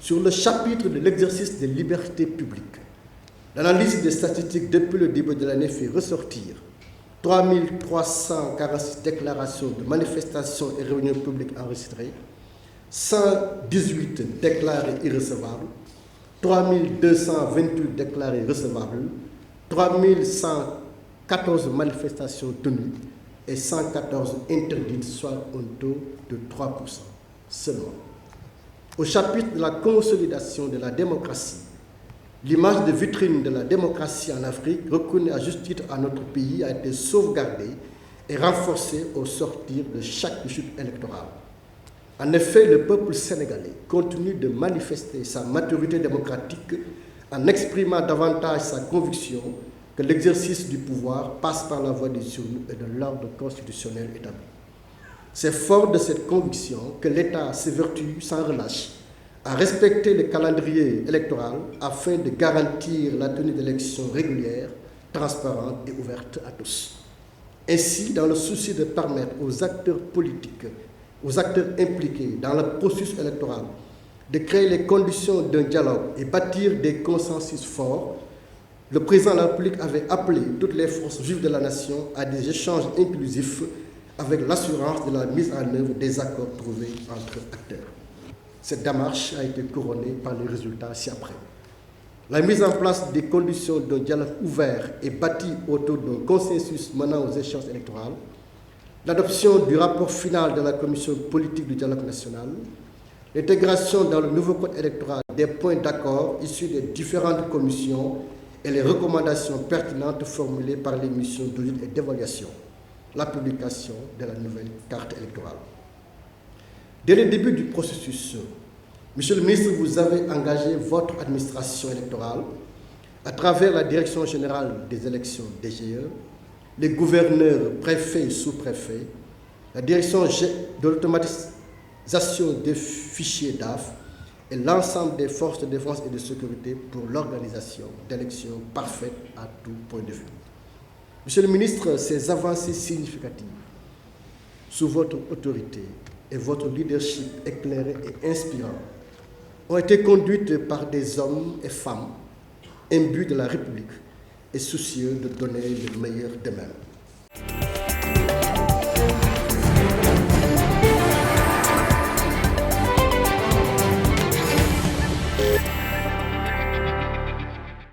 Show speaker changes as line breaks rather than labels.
sur le chapitre de l'exercice des libertés publiques. L'analyse des statistiques depuis le début de l'année fait ressortir 3346 déclarations de manifestations et réunions publiques enregistrées, 118 déclarées irrecevables, 3228 déclarées recevables, 3114 manifestations tenues et 114 interdites, soit un taux de 3% seulement. Au chapitre de la consolidation de la démocratie, l'image de vitrine de la démocratie en Afrique, reconnue à juste titre à notre pays, a été sauvegardée et renforcée au sortir de chaque chute électorale. En effet, le peuple sénégalais continue de manifester sa maturité démocratique en exprimant davantage sa conviction que l'exercice du pouvoir passe par la voie des urnes et de l'ordre constitutionnel établi. C'est fort de cette conviction que l'État s'évertue sans relâche à respecter le calendrier électoral afin de garantir la tenue d'élections régulières, transparentes et ouvertes à tous. Ainsi, dans le souci de permettre aux acteurs politiques, aux acteurs impliqués dans le processus électoral, de créer les conditions d'un dialogue et bâtir des consensus forts, le président de la République avait appelé toutes les forces vives de la nation à des échanges inclusifs avec l'assurance de la mise en œuvre des accords trouvés entre acteurs. Cette démarche a été couronnée par les résultats ci-après. La mise en place des conditions d'un dialogue ouvert et bâti autour d'un consensus menant aux échéances électorales, l'adoption du rapport final de la commission politique du dialogue national, l'intégration dans le nouveau code électoral des points d'accord issus des différentes commissions et les recommandations pertinentes formulées par les missions d'audit et d'évaluation, la publication de la nouvelle carte électorale. Dès le début du processus, Monsieur le ministre, vous avez engagé votre administration électorale à travers la Direction générale des élections DGE, les gouverneurs, préfets et sous-préfets, la Direction de l'automatisation des fichiers DAF et l'ensemble des forces de défense et de sécurité pour l'organisation d'élections parfaites à tout point de vue. Monsieur le ministre, ces avancées significatives sous votre autorité et votre leadership éclairé et inspirant ont été conduites par des hommes et femmes imbus de la République et soucieux de donner le meilleur d'eux-mêmes.